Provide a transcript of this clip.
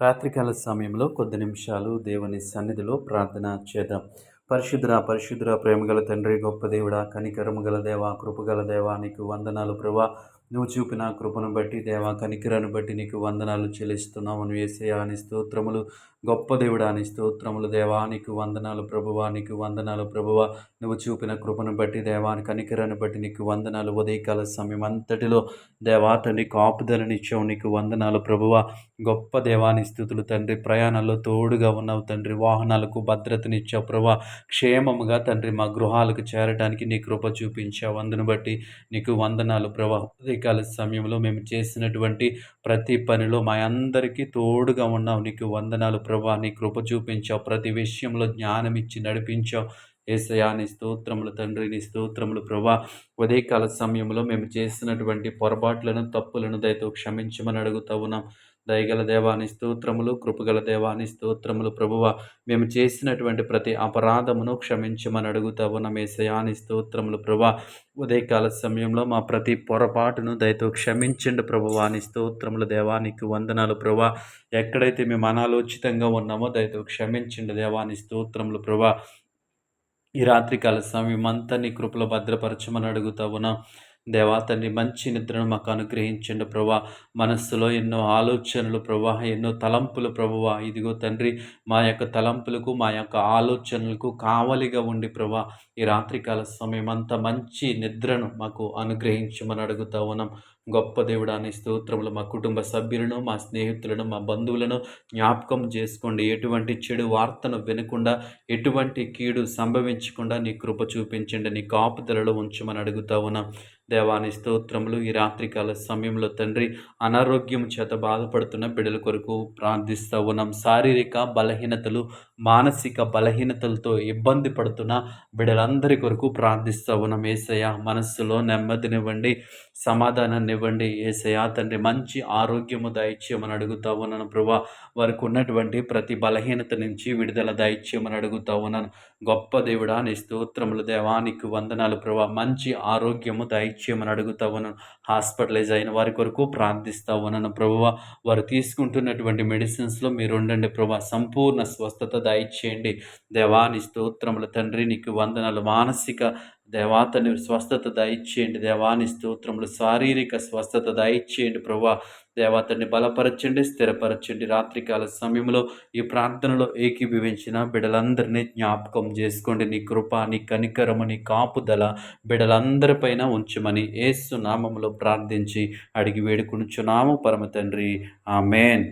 రాత్రికాల సమయంలో కొద్ది నిమిషాలు దేవుని సన్నిధిలో ప్రార్థన చేద్దాం. పరిశుద్ధుడా, ప్రేమగల తండ్రి, గొప్ప దేవుడా, కనికరము గల దేవా, కృపగల దేవా, నీకు వందనాలు ప్రభా. నువ్వు చూపిన కృపను బట్టి దేవా, కనికరాన్ని బట్టి నీకు వందనాలు చెల్లిస్తున్నాము. యేసయ్యా నీ స్తోత్రములు. గొప్ప దేవుడా నీ స్తోత్రములు దేవా, నీకు వందనాలు ప్రభువా, నీకు వందనాలు ప్రభువా. నువ్వు చూపిన కృపను బట్టి దేవా, కనికరాన్ని బట్టి నీకు వందనాలు. ఉదయకాల సమయం అంతటిలో దేవా తండ్రి కాపుదలనిచ్చావు, నీకు వందనాలు ప్రభువా. గొప్ప దేవాని స్థుతులు తండ్రి. ప్రయాణాల్లో తోడుగా ఉన్నావు తండ్రి. వాహనాలకు భద్రతనిచ్చావు ప్రభా. క్షేమముగా తండ్రి మా గృహాలకు చేరడానికి నీ కృప చూపించావు. అందును బట్టి నీకు వందనాలు ప్రభా. ఉదయకాల సమయంలో మేము చేసినటువంటి ప్రతి పనిలో మా అందరికీ తోడుగా ఉన్నావు. నీకు వందనాలు ప్రభా. నీ కృప చూపించావు. ప్రతి విషయంలో జ్ఞానం ఇచ్చి నడిపించావు. యేసయ్యా నీ స్తోత్రములు తండ్రి, నీ స్తోత్రములు ప్రభా. ఉదయకాల సమయంలో మేము చేసినటువంటి పొరపాట్లను, తప్పులను దయతో క్షమించమని అడుగుతా ఉన్నాం. దయగల దేవాని స్తోత్రములు, కృపగల దేవాని స్తోత్రములు ప్రభువ. మేము చేసినటువంటి ప్రతి అపరాధమును క్షమించమని అడుగుతా ఉన్నాం. యేసయ్యా నీ స్తోత్రములు ప్రభా. ఉదయకాల సమయంలో మా ప్రతి పొరపాటును దయతో క్షమించండి ప్రభువా. నీ స్తోత్రములు దేవా, నీకు వందనాలు ప్రభా. ఎక్కడైతే మేము అనాలోచితంగా ఉన్నామో దయతో క్షమించండి దేవా. నీ స్తోత్రములు ప్రభా. ఈ రాత్రికాల సమయం అంతా నీ కృపలో భద్రపరచమని అడుగుతా ఉన్నాం. దేవా తండ్రి, మంచి నిద్రను మాకు అనుగ్రహించండి ప్రభా. మనస్సులో ఎన్నో ఆలోచనలు ప్రభా, ఎన్నో తలంపులు ప్రభువా. ఇదిగో తండ్రి, మా యొక్క తలంపులకు, మా యొక్క ఆలోచనలకు కావలిగా ఉండి ప్రభా, ఈ రాత్రికాల సమయం అంతా మంచి నిద్రను మాకు అనుగ్రహించమని అడుగుతా ఉన్నాం. గొప్ప దేవుడా నీ స్తోత్రములు. మా కుటుంబ సభ్యులను, మా స్నేహితులను, మా బంధువులను జ్ఞాపకం చేసుకోండి. ఎటువంటి చెడు వార్తను వినకుండా, ఎటువంటి కీడు సంభవించకుండా నీ కృప చూపించండి. నీ కాపుదలలో ఉంచమని అడుగుతా ఉన్నాం. దేవాని స్తోత్రములు. ఈ రాత్రికాల సమయంలో తండ్రి, అనారోగ్యం చేత బాధపడుతున్న బిడ్డల కొరకు ప్రార్థిస్తూ ఉన్నాం. శారీరక బలహీనతలు, మానసిక బలహీనతలతో ఇబ్బంది పడుతున్న బిడ్డలందరి కొరకు ప్రార్థిస్తూ ఉన్నాం. యేసయ్య మనస్సులో నెమ్మదినివ్వండి, సమాధానాన్ని ఇవ్వండి. యేసయ్య తండ్రి, మంచి ఆరోగ్యము దయచేయమని అడుగుతా ఉన్నాను ప్రభా. వారికి ఉన్నటువంటి ప్రతి బలహీనత నుంచి విడుదల దయచేయమని అడుగుతా ఉన్నాను. గొప్ప దేవుడా నీ స్తోత్రములు దేవా, నీకు వందనాలు ప్రభా. మంచి ఆరోగ్యము దయచేయమని అడుగుతా ఉన్నాను. హాస్పిటలైజ్ అయిన వారి కొరకు ప్రార్థిస్తా ఉన్నాను ప్రభువ. వారు తీసుకుంటున్నటువంటి మెడిసిన్స్లో మీరు ఉండండి ప్రభా. సంపూర్ణ స్వస్థత దయచేయండి దేవా. నీ స్తోత్రములు తండ్రి, నీకు వందనాలు. మానసిక దేవా తండ్రి స్వస్థత దయచేయండి దేవా. నీ స్తోత్రములు. శారీరక స్వస్థత దయచేయండి ప్రభా. దేవా తండ్రి బలపరచండి, స్థిరపరచండి. రాత్రికాల సమయంలో ఈ ప్రార్థనలో ఏకీభవించిన బిడ్డలందరినీ జ్ఞాపకం చేసుకోండి. నీ కృప, నీ కనికరము, నీ కాపుదల బిడ్డలందరిపైన ఉంచమని యేసు నామములో ప్రార్థించి అడిగి వేడుకొనుచున్నాము పరమ తండ్రి. ఆమేన్.